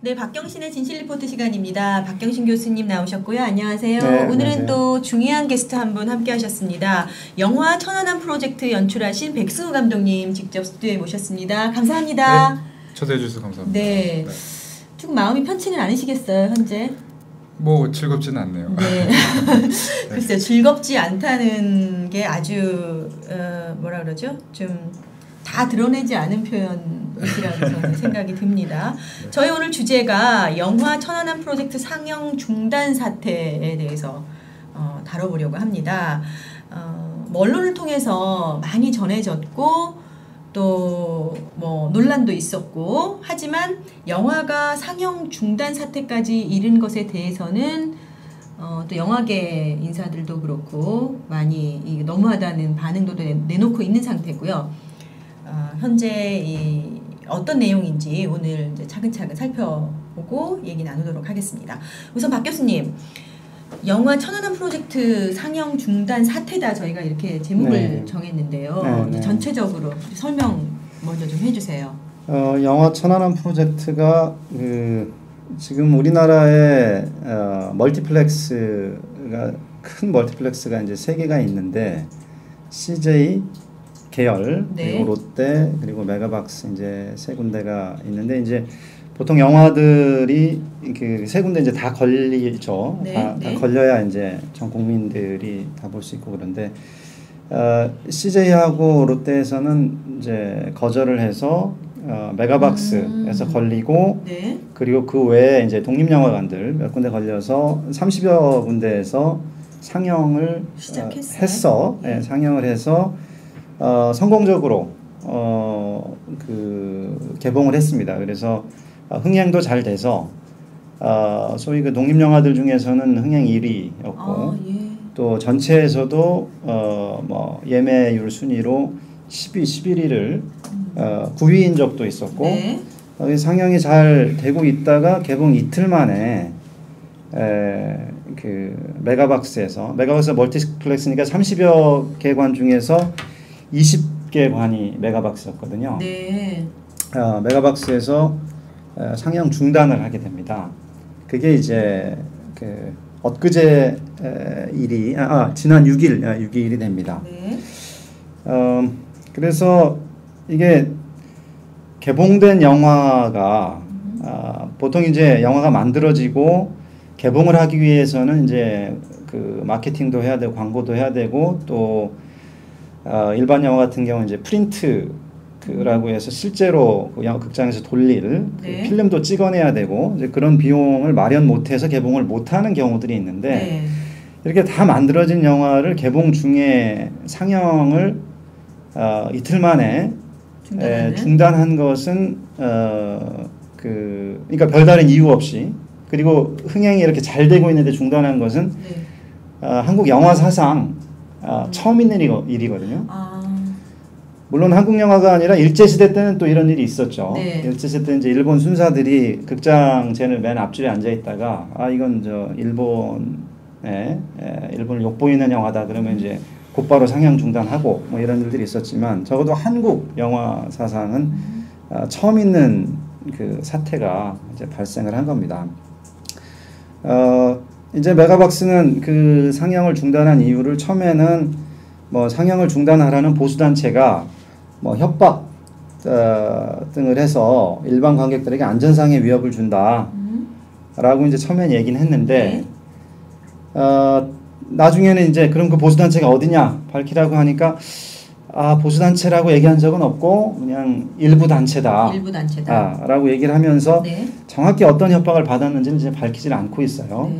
네, 박경신의 진실 리포트 시간입니다. 박경신 교수님 나오셨고요. 안녕하세요. 네, 오늘은 안녕하세요. 또 중요한 게스트 한 분 함께 하셨습니다. 영화 천안함 프로젝트 연출하신 백승우 감독님 직접 스튜디오에 모셨습니다. 감사합니다. 네, 초대해 주셔서 감사합니다. 네. 좀 마음이 편치는 않으시겠어요, 현재? 뭐 즐겁지는 않네요. 네. 글쎄요, 즐겁지 않다는 게 아주 뭐라 그러죠? 좀 다 드러내지 않은 표현이라고 저는 생각이 듭니다. 네. 저희 오늘 주제가 영화 천안함 프로젝트 상영 중단 사태에 대해서 다뤄보려고 합니다. 뭐 언론을 통해서 많이 전해졌고 또 뭐 논란도 있었고 하지만 영화가 상영 중단 사태까지 이른 것에 대해서는 또 영화계 인사들도 그렇고 많이 너무하다는 반응도 내놓고 있는 상태고요. 현재 어떤 내용인지 오늘 이제 차근차근 살펴보고 얘기 나누도록 하겠습니다. 우선 박 교수님, 영화 천안함 프로젝트 상영 중단 사태다 저희가 이렇게 제목을 정했는데요. 네. 전체적으로 설명 먼저 좀 해주세요. 영화 천안함 프로젝트가 지금 우리나라에 멀티플렉스가 큰 멀티플렉스가 이제 3개가 있는데 CJ 계열, 네. 그리고 롯데, 그리고 메가박스 이제 3군데가 있는데 이제 보통 영화들이 그 3군데 이제 다 걸리죠. 네, 다 걸려야 이제 전 국민들이 다 볼 수 있고 그런데 CJ하고 롯데에서는 이제 거절을 해서 메가박스에서 걸리고 네. 그리고 그 외에 이제 독립영화관들 몇 군데 걸려서 30여 군데에서 상영을 했어. 네. 상영을 해서 성공적으로 개봉을 했습니다. 그래서 흥행도 잘 돼서 소위 그 독립 영화들 중에서는 흥행 1위였고 또 전체에서도 뭐 예매율 순위로 11위를 9위인 적도 있었고 네. 상영이 잘 되고 있다가 개봉 이틀 만에 그 메가박스 멀티플렉스니까 30여 개 관 중에서 20개 관이 메가박스였거든요. 네. 메가박스에서 상영 중단을 하게 됩니다. 그게 이제 그 엊그제 일이 지난 6일이 됩니다. 네. 그래서 이게 개봉된 영화가 보통 이제 영화가 만들어지고 개봉을 하기 위해서는 이제 그 마케팅도 해야 되고 광고도 해야 되고 또 일반 영화 같은 경우는 이제 프린트라고 해서 실제로 그 영화 극장에서 돌릴 네. 그 필름도 찍어내야 되고 이제 그런 비용을 마련 못해서 개봉을 못하는 경우들이 있는데 네. 이렇게 다 만들어진 영화를 개봉 중에 상영을 이틀 만에 중단한 것은 그러니까 별다른 이유 없이 그리고 흥행이 이렇게 잘 되고 있는데 중단한 것은 한국 영화 사상 처음 있는 일이거든요. 물론 한국 영화가 아니라 일제시대 때는 또 이런 일이 있었죠. 네. 일제시대 때 이제 일본 순사들이 극장제를 맨 앞줄에 앉아 있다가 이건 저 일본을 욕보이는 영화다 그러면 이제 곧바로 상영 중단하고 뭐 이런 일들이 있었지만 적어도 한국 영화 사상은 처음 있는 그 사태가 이제 발생을 한 겁니다. 이제 메가박스는 그 상영을 중단한 이유를 처음에는 뭐 상영을 중단하라는 보수단체가 뭐 협박 등을 해서 일반 관객들에게 안전상의 위협을 준다라고 이제 처음엔 얘기는 했는데 나중에는 이제 그럼 그 보수단체가 어디냐 밝히라고 하니까 보수단체라고 얘기한 적은 없고 그냥 일부 단체다. 라고 얘기를 하면서 정확히 어떤 협박을 받았는지는 이제 밝히질 않고 있어요.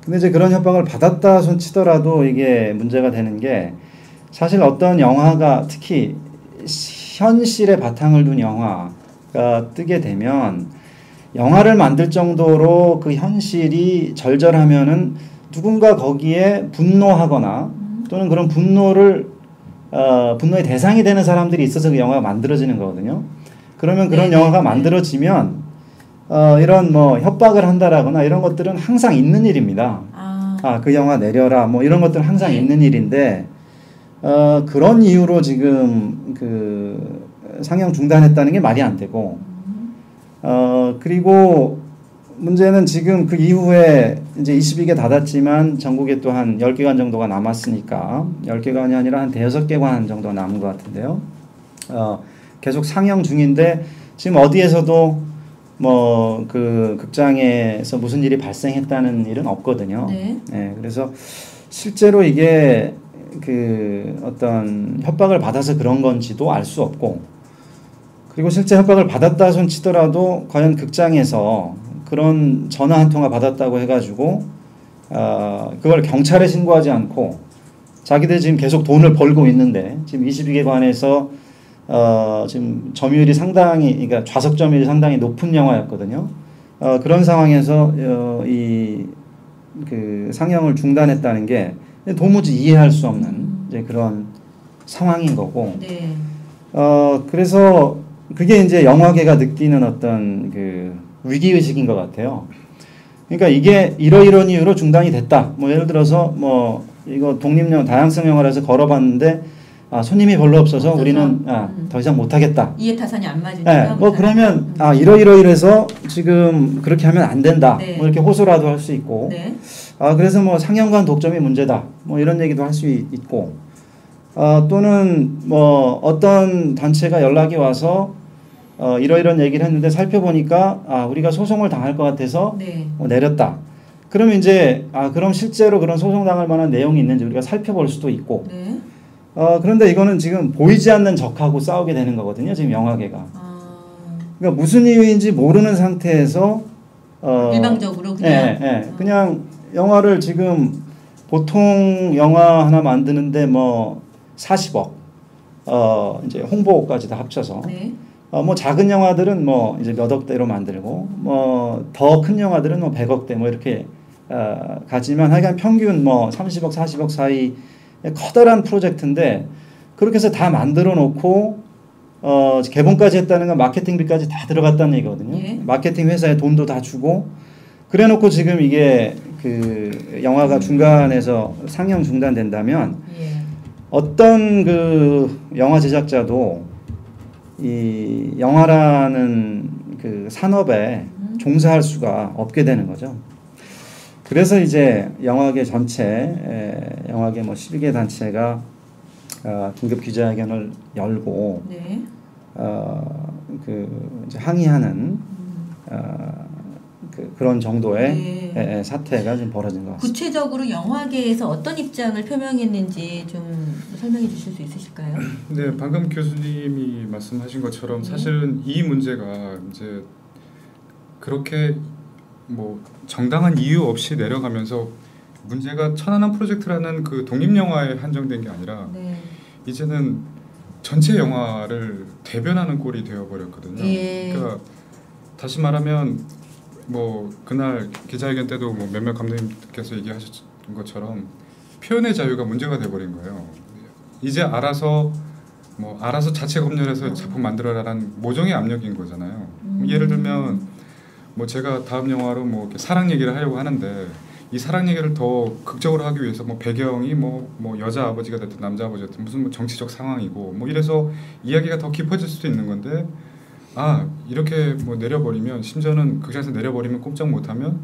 근데 이제 그런 협박을 받았다 손 치더라도 이게 문제가 되는 게 사실 어떤 영화가 특히 현실에 바탕을 둔 영화가 뜨게 되면 영화를 만들 정도로 그 현실이 절절하면은 누군가 거기에 분노하거나 또는 그런 분노의 대상이 되는 사람들이 있어서 그 영화가 만들어지는 거거든요. 그러면 그런 영화가 만들어지면 이런 뭐 협박을 한다라거나 이런 것들은 항상 있는 일입니다. 그 영화 내려라 뭐 이런 것들은 항상 있는 일인데 그런 이유로 지금 그 상영 중단했다는 게 말이 안 되고 그리고 문제는 지금 그 이후에 이제 22개 닫았지만 전국에 또 한 10개관 정도가 남았으니까 10개관이 아니라 한 5개관 정도 남은 것 같은데요. 계속 상영 중인데 지금 어디에서도 뭐 그 극장에서 무슨 일이 발생했다는 일은 없거든요. 네. 네, 그래서 실제로 이게 그 어떤 협박을 받아서 그런 건지도 알 수 없고, 그리고 실제 협박을 받았다 손 치더라도 과연 극장에서 그런 전화 한 통화 받았다고 해가지고 그걸 경찰에 신고하지 않고 자기들 지금 계속 돈을 벌고 있는데, 지금 22개 관에서 지금 점유율이 상당히, 그러니까 좌석 점유율이 상당히 높은 영화였거든요. 그런 상황에서 이 그 상영을 중단했다는 게 도무지 이해할 수 없는 이제 그런 상황인 거고. 네. 그래서 그게 이제 영화계가 느끼는 어떤 그 위기 의식인 것 같아요. 그러니까 이게 이러이러한 이유로 중단이 됐다. 뭐 예를 들어서 뭐 이거 독립영화 다양성 영화라서 걸어봤는데 손님이 별로 없어서 우리는 더 이상 못하겠다. 이해타산이 안 맞으니까. 네, 뭐 그러면 이러이러해서 지금 그렇게 하면 안 된다. 네. 뭐 이렇게 호소라도 할 수 있고. 네. 그래서 뭐 상영관 독점이 문제다. 뭐 이런 얘기도 할 수 있고. 또는 뭐 어떤 단체가 연락이 와서 이러이런 얘기를 했는데 살펴보니까 우리가 소송을 당할 것 같아서 네. 내렸다. 그러면 이제 그럼 실제로 그런 소송 당할 만한 내용이 있는지 우리가 살펴볼 수도 있고. 네. 그런데 이거는 지금 보이지 않는 적하고 싸우게 되는 거거든요. 지금 영화계가. 그러니까 무슨 이유인지 모르는 상태에서 일방적으로 그냥 그냥 영화를 지금 보통 영화 하나 만드는데 뭐 40억 이제 홍보까지 다 합쳐서 네. 뭐 작은 영화들은 뭐 이제 몇 억대로 만들고 뭐 더 큰 영화들은 뭐 100억대 뭐 이렇게 가지만 하여간 평균 뭐 30억 40억 사이 커다란 프로젝트인데, 그렇게 해서 다 만들어 놓고 개봉까지 했다는 건 마케팅비까지 다 들어갔다는 얘기거든요. 예. 마케팅 회사에 돈도 다 주고 그래 놓고 지금 이게 그 영화가 중간에서 상영 중단된다면 어떤 그 영화 제작자도 이 영화라는 그 산업에 종사할 수가 없게 되는 거죠. 그래서 이제 영화계 전체, 영화계 뭐 12개 단체가 긴급 기자회견을 열고 네. 그 이제 항의하는 그런 정도의 네. 사태가 좀 벌어진 것 같습니다. 구체적으로 영화계에서 어떤 입장을 표명했는지 좀 설명해 주실 수 있으실까요? 네, 방금 교수님이 말씀하신 것처럼 사실은 이 문제가 이제 그렇게 뭐 정당한 이유 없이 내려가면서 문제가 천안함 프로젝트라는 그 독립영화에 한정된 게 아니라 네. 이제는 전체 영화를 대변하는 꼴이 되어버렸거든요. 예. 그러니까 다시 말하면 뭐 그날 기자회견 때도 뭐 몇몇 감독님께서 얘기하셨던 것처럼 표현의 자유가 문제가 돼버린 거예요. 이제 알아서 자체 검열해서 작품 만들어라라는 모종의 압력인 거잖아요. 예를 들면 뭐 제가 다음 영화로 뭐 이렇게 사랑 얘기를 하려고 하는데 이 사랑 얘기를 더 극적으로 하기 위해서 뭐 배경이 뭐 여자 아버지가 됐든 남자 아버지가 됐든 무슨 뭐 정치적 상황이고 뭐 이래서 이야기가 더 깊어질 수도 있는 건데 이렇게 뭐 내려버리면, 심지어는 극장에서 내려버리면 꼼짝 못하면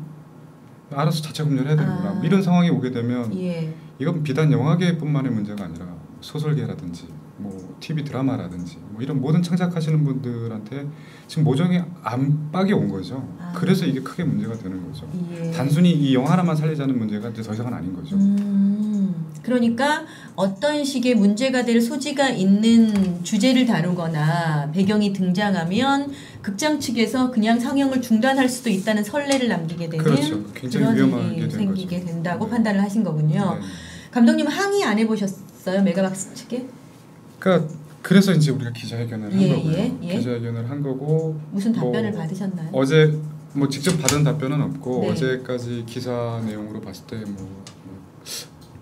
알아서 자체 검열해야 되는구나 이런 상황이 오게 되면 이건 비단 영화계뿐만의 문제가 아니라 소설계라든지 뭐 TV 드라마라든지 뭐 이런 모든 창작하시는 분들한테 지금 모종의 압박이 온 거죠. 그래서 이게 크게 문제가 되는 거죠. 단순히 이 영화 하나만 살리자는 문제가 이제 더 이상은 아닌 거죠. 그러니까 어떤 식의 문제가 될 소지가 있는 주제를 다루거나 배경이 등장하면 극장 측에서 그냥 상영을 중단할 수도 있다는 선례를 남기게 되는 그렇죠. 굉장히 위험한 일이 게 생기게 거죠. 된다고 판단을 하신 거군요. 네. 감독님 항의 안 해보셨어요? 메가박스 측에? 그래서 이제 우리가 기자회견을 한 거고요. 예. 기자회견을 한 거고 무슨 답변을 받으셨나요? 어제 뭐 직접 받은 답변은 없고 네. 어제까지 기사 내용으로 봤을 때 뭐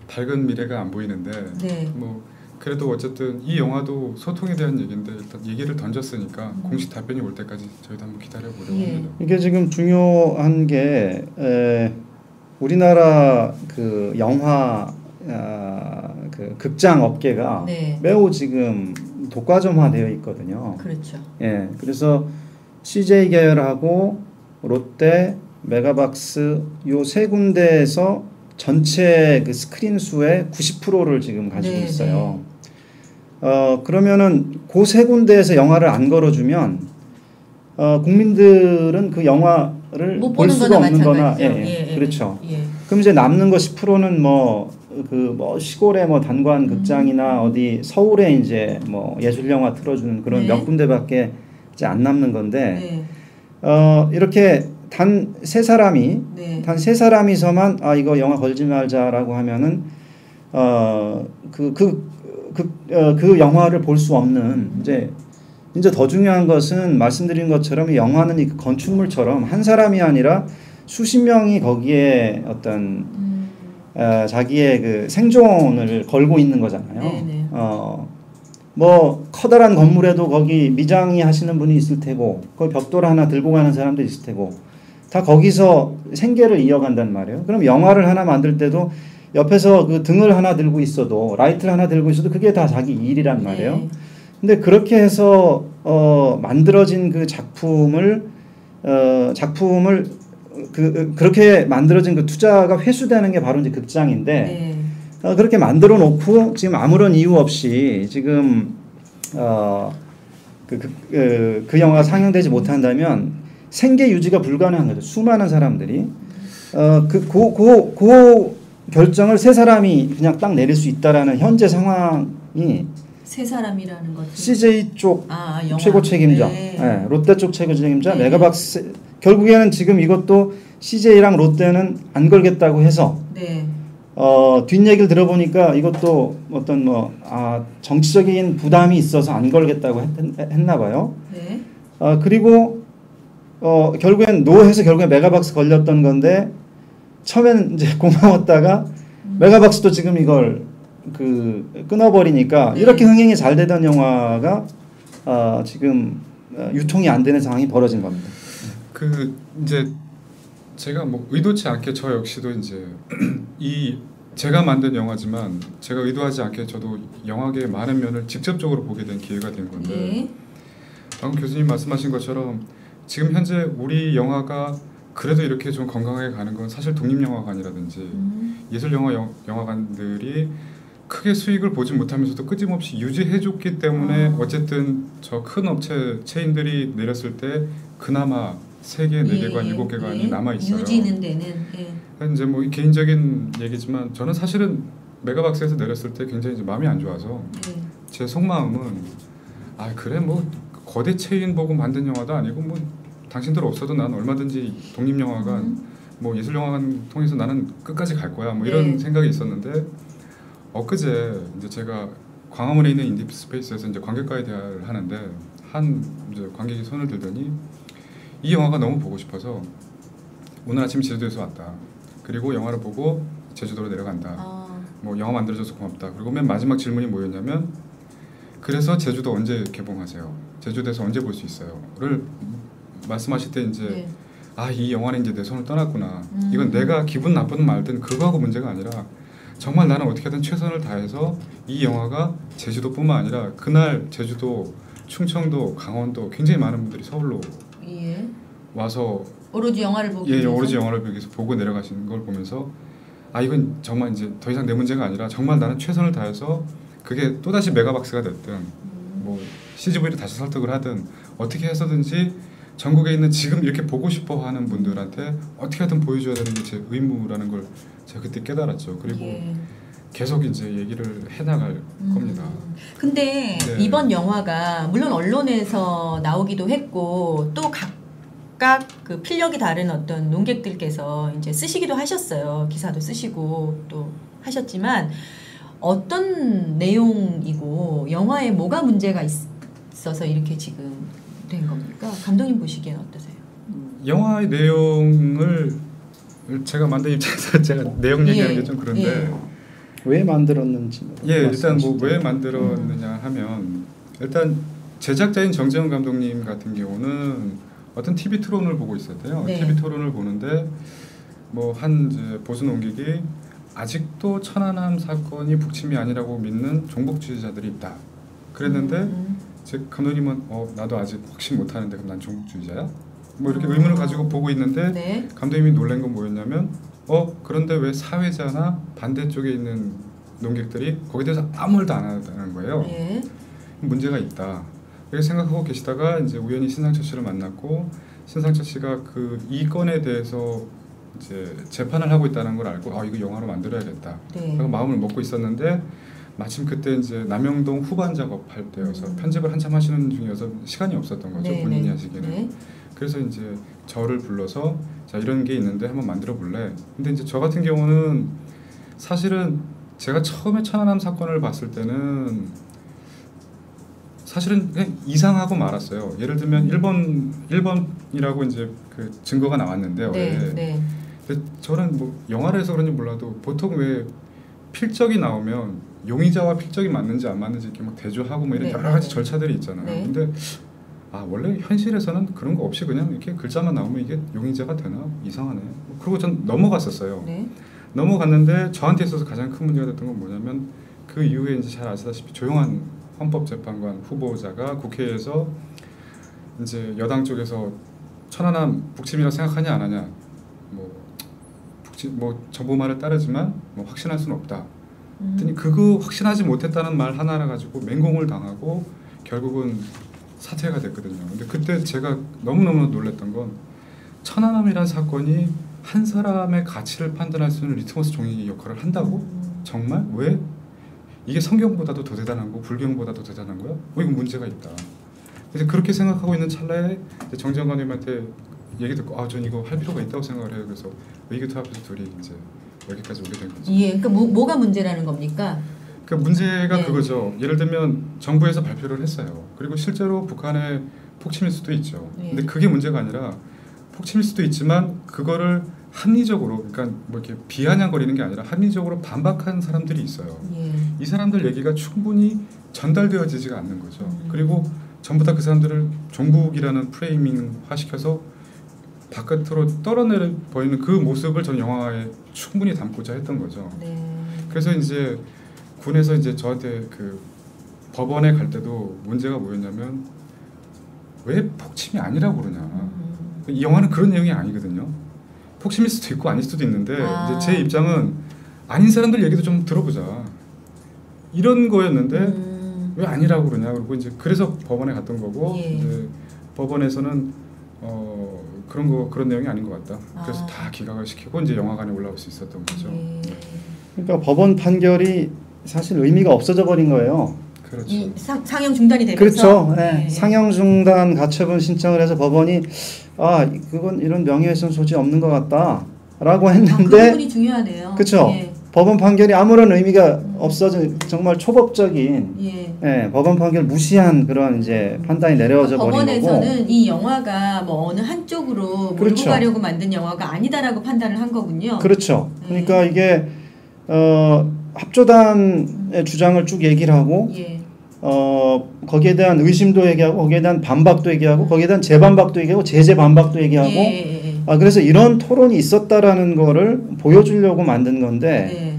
밝은 미래가 안 보이는데 네. 뭐 그래도 어쨌든 이 영화도 소통에 대한 얘기인데 일단 얘기를 던졌으니까 공식 답변이 올 때까지 저희도 한번 기다려 보려고 합니다. 이게 지금 중요한 게 우리나라 그 영화 그 극장 업계가 매우 지금 독과점화되어 있거든요. 그렇죠. 그래서 CJ 계열하고 롯데, 메가박스 요 세 군데에서 전체 그 스크린 수의 90%를 지금 가지고 네, 있어요. 그러면은 그 세 군데에서 영화를 안 걸어주면 국민들은 그 영화를 볼 수가 없는 거나 그렇죠. 그럼 이제 남는 거 10%는 뭐 시골의 뭐 단관 극장이나 어디 서울에 이제 뭐 예술 영화 틀어주는 그런 몇 군데밖에 이제 안 남는 건데 이렇게 단 세 사람이서만 이거 영화 걸지 말자라고 하면은 그 영화를 볼 수 없는 이제 더 중요한 것은 말씀드린 것처럼 영화는 이 건축물처럼 한 사람이 아니라 수십 명이 거기에 어떤 자기의 그 생존을 걸고 있는 거잖아요. 뭐 커다란 건물에도 거기 미장이 하시는 분이 있을 테고 거기 벽돌 하나 들고 가는 사람도 있을 테고 다 거기서 생계를 이어간단 말이에요. 그럼 영화를 하나 만들 때도 옆에서 그 등을 하나 들고 있어도 라이트를 하나 들고 있어도 그게 다 자기 일이란 말이에요. 근데 그렇게 해서 만들어진 그 작품을 그렇게 만들어진 그 투자가 회수되는 게 바로 이제 극장인데 그렇게 만들어 놓고 지금 아무런 이유 없이 지금 그 영화가 상영되지 못한다면 생계 유지가 불가능한 거죠. 수많은 사람들이 그 결정을 세 사람이 그냥 딱 내릴 수 있다라는 현재 상황이 세 사람이라는 것 CJ 쪽 최고 책임자, 롯데 쪽 최고 책임자, 메가박스 결국에는 지금 이것도 CJ랑 롯데는 안 걸겠다고 해서 뒷얘기를 들어보니까 이것도 어떤 정치적인 부담이 있어서 안 걸겠다고 했나 봐요. 그리고 결국엔 노해서 결국엔 메가박스 걸렸던 건데 처음에는 이제 고마웠다가 메가박스도 지금 이걸 끊어버리니까 이렇게 흥행이 잘 되던 영화가 지금 유통이 안 되는 상황이 벌어진 겁니다. 이제 제가 뭐 의도치 않게 저 역시도 이제 제가 만든 영화지만 제가 의도하지 않게 저도 영화계의 많은 면을 직접적으로 보게 된 기회가 된 건데 방금 교수님 말씀하신 것처럼 지금 현재 우리 영화가 그래도 이렇게 좀 건강하게 가는 건 사실 독립영화관이라든지 예술영화관들이 크게 수익을 보지 못하면서도 끊임없이 유지해줬기 때문에 어쨌든 저 큰 업체 체인들이 내렸을 때 그나마 3개, 4개관, 7개관이 남아있어요. 유지는 되는. 이제 뭐 개인적인 얘기지만 저는 사실은 메가박스에서 내렸을 때 굉장히 이제 마음이 안 좋아서 제 속마음은 그래 뭐 거대 체인 보고 만든 영화도 아니고 뭐 당신들 없어도 난 얼마든지 독립영화관 뭐 예술영화관 통해서 나는 끝까지 갈 거야 뭐 이런 생각이 있었는데 엊그제 이제 제가 광화문에 있는 인디스페이스에서 이제 관객과의 대화를 하는데 한 이제 관객이 손을 들더니 이 영화가 너무 보고 싶어서 오늘 아침 제주도에서 왔다. 그리고 영화를 보고 제주도로 내려간다. 뭐 영화 만들어줘서 고맙다. 그리고 맨 마지막 질문이 뭐였냐면 그래서 제주도 언제 개봉하세요? 제주도에서 언제 볼 수 있어요?를 말씀하실 때 이제 이 영화는 이제 내 손을 떠났구나. 이건 내가 기분 나쁘든 말든 그거하고 문제가 아니라 정말 나는 어떻게든 최선을 다해서 이 영화가 제주도뿐만 아니라 그날 제주도, 충청도, 강원도 굉장히 많은 분들이 서울로 와서 오로지 영화를 보기 위해서 오로지 영화를 보기 위해서 보고 내려가시는 걸 보면서 이건 정말 이제 더 이상 내 문제가 아니라 정말 나는 최선을 다해서 그게 또다시 메가박스가 됐든 뭐 CGV를 다시 설득을 하든 어떻게 해서든지 전국에 있는 지금 이렇게 보고 싶어 하는 분들한테 어떻게 하든 보여줘야 되는 게 제 의무라는 걸 제가 그때 깨달았죠. 그리고 계속 이제 얘기를 해나갈 겁니다. 근데 이번 영화가 물론 언론에서 나오기도 했고 또 각각 그 필력이 다른 어떤 논객들께서 이제 쓰시기도 하셨어요. 기사도 쓰시고 또 하셨지만 어떤 내용이고 영화에 뭐가 문제가 있어서 이렇게 지금 된 겁니까? 감독님 보시기엔 어떠세요? 영화의 내용을 제가 만든 입장에서 제가 내용 얘기하는 게 좀 그런데 왜 만들었는지 일단 뭐 왜 만들었느냐 하면 일단 제작자인 정재영 감독님 같은 경우는 어떤 TV 토론을 보고 있었대요. TV 토론을 보는데 뭐 한 보수 논객이 아직도 천안함 사건이 북침이 아니라고 믿는 종북주의자들이 있다. 그랬는데 제 감독님은 나도 아직 확신 못하는데 그럼 난 종북주의자야? 뭐 이렇게 의문을 가지고 보고 있는데 네. 감독님이 놀란 건 뭐였냐면 그런데 왜 사회자나 반대쪽에 있는 논객들이 거기에 대해서 아무 말도 안 한다는 거예요. 예. 문제가 있다. 이렇게 생각하고 계시다가 이제 우연히 신상철 씨를 만났고 신상철 씨가 이 건에 대해서 이제 재판을 하고 있다는 걸 알고 이거 영화로 만들어야겠다. 네. 라고 마음을 먹고 있었는데 마침 그때 이제 남영동 후반 작업할 때여서 편집을 한참 하시는 중이어서 시간이 없었던 거죠. 네, 본인이 네. 하시기에는. 네. 그래서 이제 저를 불러서 자 이런 게 있는데 한번 만들어 볼래. 근데 이제 저 같은 경우는 사실은 제가 처음에 천안함 사건을 봤을 때는 사실은 그냥 이상하고 말았어요. 예를 들면 1번이라고 이제 그 증거가 나왔는데 네. 근데 저는 뭐 영화를 해서 그런지 몰라도 보통 왜 필적이 나오면 용의자와 필적이 맞는지 안 맞는지 이렇게 막 대조하고 뭐 이런 네, 여러 가지 절차들이 있잖아요. 네. 근데 원래 현실에서는 그런 거 없이 그냥 이렇게 글자만 나오면 이게 용의자가 되나? 이상하네. 그리고 전 넘어갔었어요. 네. 넘어갔는데 저한테 있어서 가장 큰 문제가 됐던 건 뭐냐면 그 이후에 이제 잘 아시다시피 조용한 헌법재판관 후보자가 국회에서 이제 여당 쪽에서 천안함 북침이라고 생각하냐 안 하냐 뭐 정부 말을 따르지만 뭐 확신할 수는 없다. 그랬더니 그거 확신하지 못했다는 말 하나를 가지고 맹공을 당하고 결국은 사퇴가 됐거든요. 근데 그때 제가 너무너무 놀랐던 건 천안함이라는 사건이 한 사람의 가치를 판단할 수 있는 리트머스 종이 역할을 한다고? 정말? 왜? 이게 성경보다도 더 대단한 거, 불경보다도 대단한 거야? 이거 문제가 있다. 그래서 그렇게 생각하고 있는 찰나에 정재영 감독님한테 얘기 듣고 전 이거 할 필요가 있다고 생각을 해요. 그래서 의기투합해서 둘이 이제 여기까지 오게 된 거죠. 예, 그러니까 뭐가 문제라는 겁니까? 그 문제가 네. 그거죠. 예를 들면 정부에서 발표를 했어요. 그리고 실제로 북한의 폭침일 수도 있죠. 네. 근데 그게 문제가 아니라 폭침일 수도 있지만 그거를 합리적으로 그러니까 뭐 이렇게 비아냥거리는 게 아니라 합리적으로 반박한 사람들이 있어요. 예. 이 사람들 얘기가 충분히 전달되어지지가 않는 거죠. 그리고 전부 다 그 사람들을 종북이라는 프레이밍화 시켜서 바깥으로 떨어내 보이는 그 모습을 전 영화에 충분히 담고자 했던 거죠. 네. 그래서 이제 군에서 이제 저한테 그 법원에 갈 때도 문제가 뭐였냐면 왜 폭침이 아니라고 그러냐. 이 영화는 그런 내용이 아니거든요. 폭침일 수도 있고 아닐 수도 있는데 이제 제 입장은 아닌 사람들 얘기도 좀 들어보자. 이런 거였는데 왜 아니라고 그러냐. 그리고 이제 그래서 법원에 갔던 거고 예. 이제 법원에서는 그런 내용이 아닌 것 같다. 그래서 다 기각을 시키고 이제 영화관에 올라올 수 있었던 거죠. 예. 그러니까 법원 판결이 사실 의미가 없어져 버린 거예요. 그렇죠. 이 상영 중단이 되면서 그렇죠. 네. 네. 상영 중단 가처분 신청을 해서 법원이 그건 이런 명예훼손 소지 없는 것 같다라고 했는데 그 부분이 중요하네요. 그렇죠. 예. 법원 판결이 아무런 의미가 없어진 정말 초법적인 법원 판결 무시한 그런 이제 판단이 내려져 버린 거고. 법원에서는 이 영화가 뭐 어느 한쪽으로 그렇죠. 몰고 가려고 만든 영화가 아니다라고 판단을 한 거군요. 그렇죠. 그러니까 이게 합조단의 주장을 쭉 얘기를 하고 거기에 대한 의심도 얘기하고 거기에 대한 반박도 얘기하고 거기에 대한 재반박도 얘기하고 제재반박도 얘기하고 그래서 이런 토론이 있었다라는 거를 보여주려고 만든 건데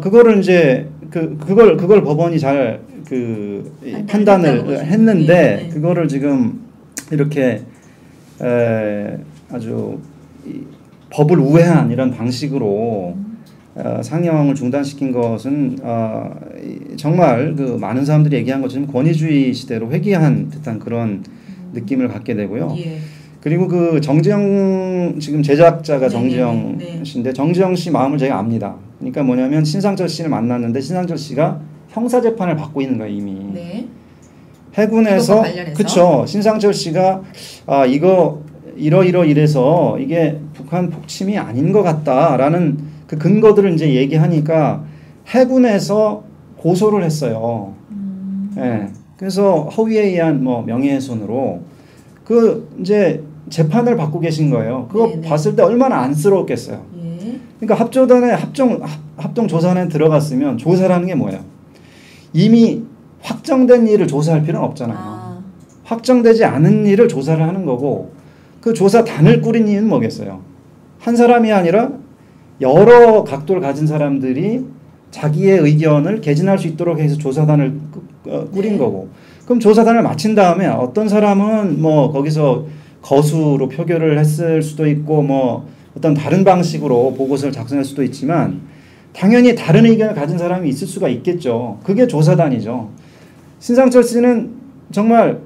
그거를 이제 그걸 법원이 잘 판단을 했는데 그거를 지금 이렇게 아주 법을 우회한 이런 방식으로 상영을 중단시킨 것은 정말 그 많은 사람들이 얘기한 것처럼 권위주의 시대로 회귀한 듯한 그런 느낌을 갖게 되고요. 그리고 그 정지영 지금 제작자가 정지영 씨인데 정지영 씨 마음을 제가 압니다. 그러니까 뭐냐면 신상철 씨를 만났는데 신상철 씨가 형사 재판을 받고 있는 거예요 이미. 해군에서 그쵸. 신상철 씨가 이거 이래서 이게 북한 폭침이 아닌 것 같다라는 그 근거들을 이제 얘기하니까 해군에서 고소를 했어요. 그래서 허위에 의한 뭐 명예훼손으로 이제 재판을 받고 계신 거예요. 그거 봤을 때 얼마나 안쓰러웠겠어요. 그러니까 합조단의 합동 조사단에 들어갔으면 조사라는 게 뭐예요? 이미 확정된 일을 조사할 필요는 없잖아요. 확정되지 않은 일을 조사를 하는 거고 그 조사단을 꾸린 이유는 뭐겠어요? 한 사람이 아니라 여러 각도를 가진 사람들이 자기의 의견을 개진할 수 있도록 해서 조사단을 꾸린 거고 그럼 조사단을 마친 다음에 어떤 사람은 뭐 거기서 거수로 표결을 했을 수도 있고 뭐 어떤 다른 방식으로 보고서를 작성할 수도 있지만 당연히 다른 의견을 가진 사람이 있을 수가 있겠죠. 그게 조사단이죠. 신상철 씨는 정말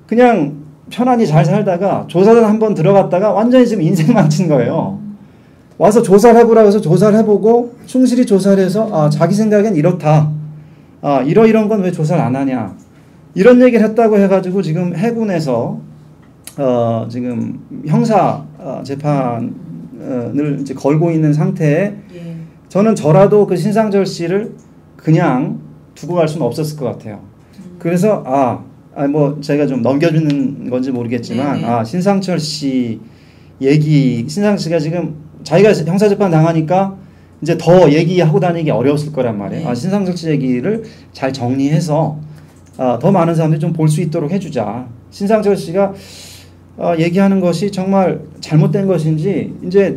그냥 편안히 잘 살다가 조사단 한번 들어갔다가 완전히 지금 인생 망친 거예요. 와서 조사를 해보라고 해서 조사를 해보고 충실히 조사를 해서 아, 자기 생각엔 이렇다. 아, 이런 건 왜 조사를 안 하냐. 이런 얘기를 했다고 해가지고 지금 해군에서 지금 형사 재판을 이제 걸고 있는 상태에 저는 저라도 그 신상철 씨를 그냥 두고 갈 수는 없었을 것 같아요. 그래서 뭐 제가 좀 넘겨주는 건지 모르겠지만 신상철 씨 신상철 씨가 지금 자기가 형사재판 당하니까 이제 더 얘기하고 다니기 어려웠을 거란 말이에요. 신상철 씨 얘기를 잘 정리해서 더 많은 사람들이 좀 볼 수 있도록 해주자. 신상철 씨가 얘기하는 것이 정말 잘못된 것인지 이제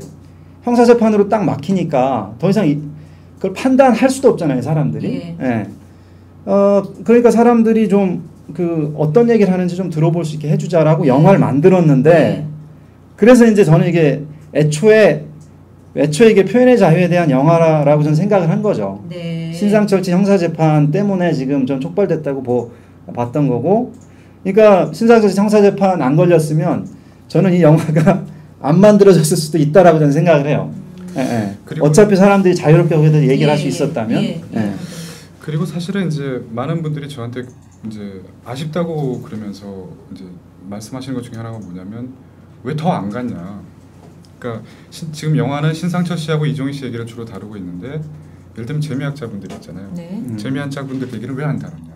형사재판으로 딱 막히니까 더 이상 그걸 판단할 수도 없잖아요, 사람들이. 그러니까 사람들이 좀 그 어떤 얘기를 하는지 좀 들어볼 수 있게 해주자라고 영화를 만들었는데 그래서 이제 저는 이게 애초에 이게 표현의 자유에 대한 영화라고 저는 생각을 한 거죠. 신상철 씨 형사재판 때문에 지금 좀 촉발됐다고 봤던 거고, 그러니까 신상철 씨 형사재판 안 걸렸으면 저는 이 영화가 안 만들어졌을 수도 있다라고 저는 생각을 해요. 어차피 사람들이 자유롭게 거기다 얘기를 할 수 있었다면. 그리고 사실은 이제 많은 분들이 저한테 이제 아쉽다고 그러면서 이제 말씀하시는 것 중에 하나가 뭐냐면 왜 더 안 갔냐. 그러니까 지금 영화는 신상철 씨하고 이종희 씨 얘기를 주로 다루고 있는데 예를 들면 재미학자분들이 있잖아요. 재미학자분들 얘기를 왜 안 다뤘냐.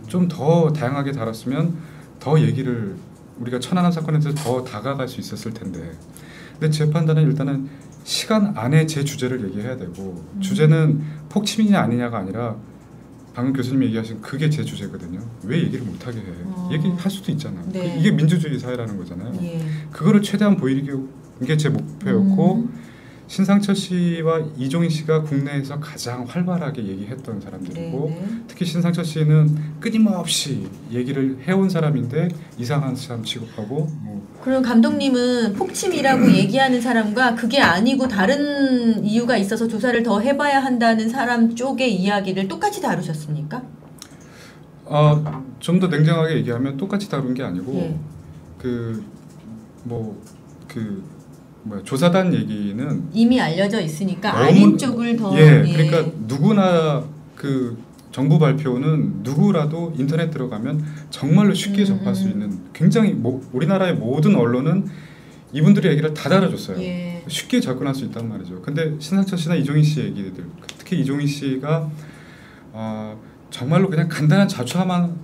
좀 더 다양하게 다뤘으면 더 얘기를 우리가 천안함 사건에 대해서 더 다가갈 수 있었을 텐데. 근데 제 판단은 일단은 시간 안에 제 주제를 얘기해야 되고 주제는 폭침이냐 아니냐가 아니라 방금 교수님이 얘기하신 그게 제 주제거든요. 왜 얘기를 못하게 해? 얘기할 수도 있잖아. 이게 민주주의 사회라는 거잖아요. 그거를 최대한 보이는 게 제 목표였고 신상철 씨와 이종희 씨가 국내에서 가장 활발하게 얘기했던 사람들이고 특히 신상철 씨는 끊임없이 얘기를 해온 사람인데 이상한 사람 취급하고 그럼 감독님은 폭침이라고 얘기하는 사람과 그게 아니고 다른 이유가 있어서 조사를 더 해봐야 한다는 사람 쪽의 이야기를 똑같이 다루셨습니까? 좀 더 냉정하게 얘기하면 똑같이 다룬 게 아니고 조사단 얘기는 이미 알려져 있으니까 아닌 쪽을 더 그러니까 누구나 그 정부 발표는 누구라도 인터넷 들어가면 정말로 쉽게 접할 수 있는 굉장히 우리나라의 모든 언론은 이분들의 얘기를 다 다뤄줬어요. 쉽게 접근할 수 있단 말이죠. 근데 신상철 씨나 이종희 씨 얘기들 특히 이종희 씨가 정말로 그냥 간단한 자초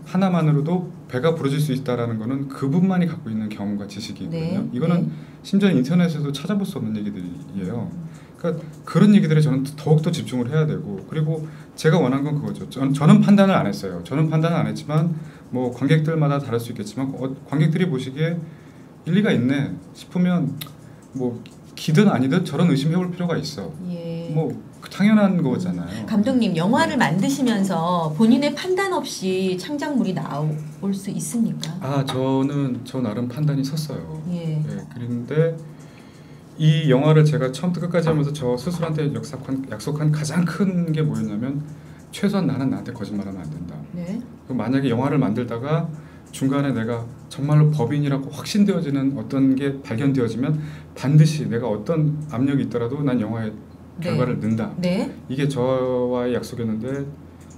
하나만으로도 배가 부러질 수 있다라는 거는 그분만이 갖고 있는 경험과 지식이거든요. 이거는 심지어 인터넷에도 찾아볼 수 없는 얘기들이에요. 그러니까 그런 얘기들에 저는 더욱더 집중을 해야 되고 그리고 제가 원한 건 그거죠. 저는 판단을 안 했어요. 저는 판단을 안 했지만 뭐 관객들마다 다를 수 있겠지만 관객들이 보시기에 일리가 있네 싶으면 뭐 기든 아니든 저런 의심해볼 필요가 있어. 뭐 당연한 거잖아요. 감독님 영화를 만드시면서 본인의 판단 없이 창작물이 나올 수 있습니까? 저는 저 나름 판단이 섰어요. 그런데 이 영화를 제가 처음부터 끝까지 하면서 저 스스로한테 약속한 가장 큰 게 뭐였냐면 최소한 나한테 거짓말하면 안 된다. 만약에 영화를 만들다가 중간에 내가 정말로 법인이라고 확신되어지는 어떤 게 발견되어지면 반드시 내가 어떤 압력이 있더라도 난 영화에 결과를 넣는다. 이게 저와의 약속이었는데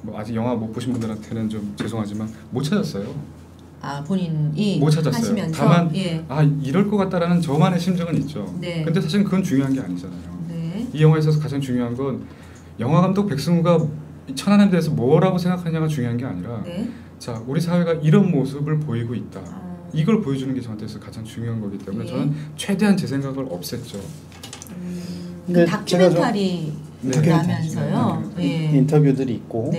뭐 아직 영화 못 보신 분들한테는 좀 죄송하지만 못 찾았어요. 본인이 못 찾았어요. 하시면서 다만 이럴 것 같다라는 저만의 심정은 있죠. 근데 사실 그건 중요한 게 아니잖아요. 이 영화에 있어서 가장 중요한 건 영화 감독 백승우가 천안함에 대해서 뭐라고 생각하냐가 중요한 게 아니라 자 우리 사회가 이런 모습을 보이고 있다. 이걸 보여주는 게 저한테 가장 중요한 거기 때문에 저는 최대한 제 생각을 없앴죠. 그 다큐멘터리 나면서요. 인터뷰들이 있고.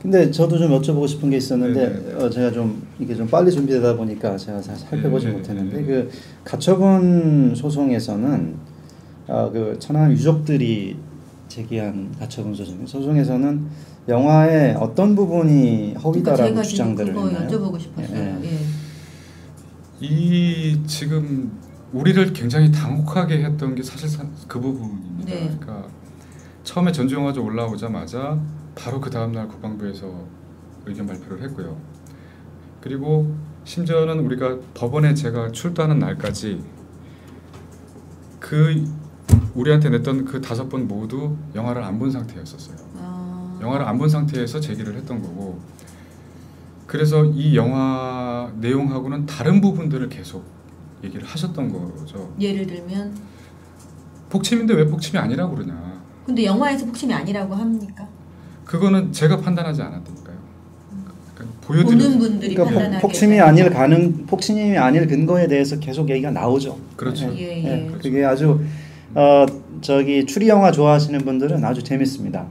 근데 저도 좀 여쭤보고 싶은 게 있었는데 제가 좀 이게 좀 빨리 준비되다 보니까 제가 살펴보지 못했는데 그 가처분 소송에서는 그 천안함 유족들이 제기한 가처분 소송에서는 영화의 어떤 부분이 허위다라고 주장들을 했나요? 제가 지금 그거 여쭤보고 싶었어요. 이 지금 우리를 굉장히 당혹하게 했던 게 사실 그 부분입니다. 네. 그러니까 처음에 전주영화제 올라오자마자 바로 그 다음날 국방부에서 의견 발표를 했고요. 그리고 심지어는 우리가 법원에 제가 출두하는 날까지 그 우리한테 냈던 그 5번 모두 영화를 안 본 상태였었어요. 영화를 안 본 상태에서 제기를 했던 거고, 그래서 이 영화 내용하고는 다른 부분들을 계속 얘기를 하셨던 거죠. 예를 들면 폭침인데 왜 폭침이 아니라고 그러냐. 근데 영화에서 폭침이 아니라고 합니까? 그거는 제가 판단하지 않았다니까요. 그러니까 보는 분들이 그러니까 판단하게 폭침이 아닐 근거에 대해서 계속 얘기가 나오죠. 그렇죠. 예. 그렇죠. 그게 아주 저기 추리 영화 좋아하시는 분들은 아주 재밌습니다.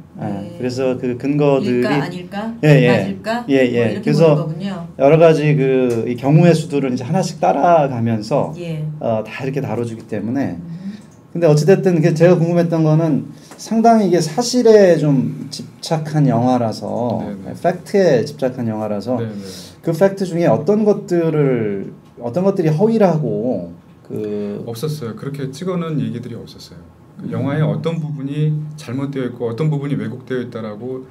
그래서 그 근거들이 아닐까? 맞을까? 뭐 이렇게 그래서 보는 거군요. 여러 가지 이 경우의 수들을 이제 하나씩 따라가면서 예. 다 이렇게 다뤄주기 때문에. 근데 어찌됐든 제가 궁금했던 거는 상당히 이게 사실에 좀 집착한 영화라서, 네네. 팩트에 집착한 영화라서 네네. 그 팩트 중에 어떤 것들이 허위라고 없었어요. 그렇게 찍어놓은 얘기들이 없었어요. 그 영화의 어떤 부분이 잘못되어 있고 어떤 부분이 왜곡되어 있다라고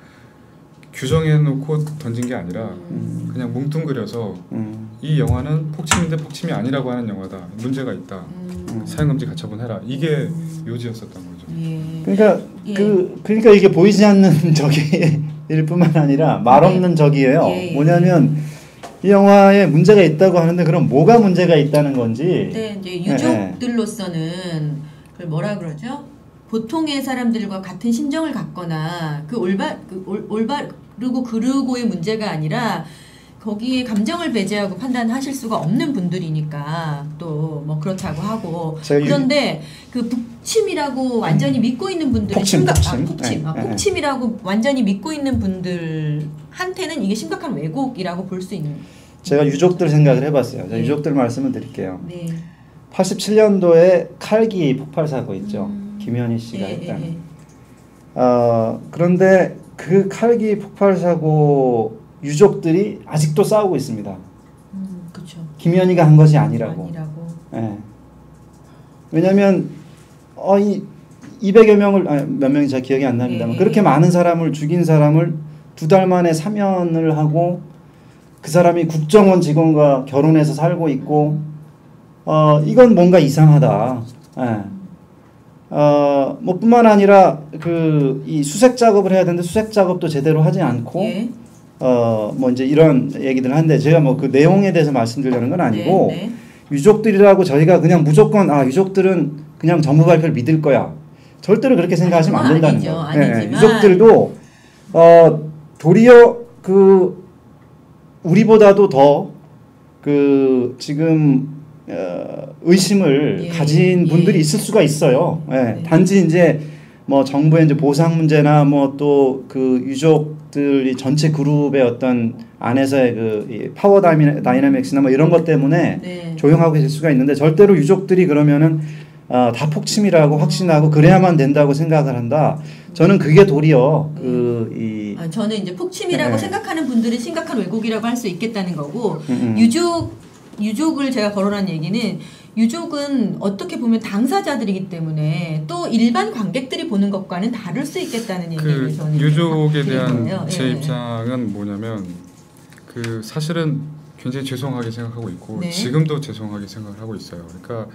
규정해놓고 던진 게 아니라 그냥 뭉뚱그려서 이 영화는 폭침인데 폭침이 아니라고 하는 영화다. 문제가 있다. 사용금지 가처분 해라. 이게 요지였었던 거죠. 예. 그러니까 예. 그러니까 이게 보이지 않는 적일 뿐만 아니라 말 없는 적이에요. 예. 뭐냐면 이 영화에 문제가 있다고 하는데 그럼 뭐가 문제가 있다는 건지. 근데 이제 유족들로서는 그걸 뭐라 그러죠? 보통의 사람들과 같은 심정을 갖거나 올바르고 그르고의 문제가 아니라 거기에 감정을 배제하고 판단하실 수가 없는 분들이니까 또 뭐 그렇다고 하고, 그런데 그 북침이라고 완전히 믿고 있는 분들이 폭침이라고 완전히 믿고 있는 분들한테는 이게 심각한 왜곡이라고 볼 수 있는. 제가 유족들 생각을 해봤어요. 제가 유족들 말씀을 드릴게요. 네. 87년도에 칼기 폭발 사고 있죠. 김현희 씨가 했다는. 그런데 그 칼기 폭발 사고 유족들이 아직도 싸우고 있습니다. 그렇죠. 김현희가 한 것이 아니라고. 예. 왜냐하면 이 200여 명을 몇 명이 잘 기억이 안 납니다만 그렇게 많은 사람을 죽인 사람을 2달 만에 사면을 하고 그 사람이 국정원 직원과 결혼해서 살고 있고 이건 뭔가 이상하다. 예. 뭐 뿐만 아니라 이 수색 작업을 해야 되는데 수색 작업도 제대로 하지 않고 뭐 이제 이런 얘기들 하는데 제가 뭐 그 내용에 대해서 말씀드리려는 건 아니고 유족들이라고 저희가 그냥 무조건 유족들은 그냥 정부 발표를 믿을 거야. 절대로 그렇게 생각하시면 안 된다는 거예요. 네, 유족들도 도리어 우리보다도 더 지금 의심을 가진 분들이 있을 수가 있어요. 단지 이제 뭐 정부의 이제 보상 문제나 뭐 또 유족들이 전체 그룹의 어떤 안에서의 파워 다이나믹스나 뭐 이런 것 때문에 조용하고 계실 수가 있는데 절대로 유족들이 그러면은 다 폭침이라고 확신하고 그래야만 된다고 생각을 한다. 저는 그게 도리어 저는 이제 폭침이라고 생각하는 분들은 심각한 왜곡이라고 할 수 있겠다는 거고, 유족을 제가 거론한 얘기는 유족은 어떻게 보면 당사자들이기 때문에 또 일반 관객들이 보는 것과는 다를 수 있겠다는 얘기를 저는 유족에 대한 제 입장은 뭐냐면 사실은 굉장히 죄송하게 생각하고 있고 지금도 죄송하게 생각을 하고 있어요. 그러니까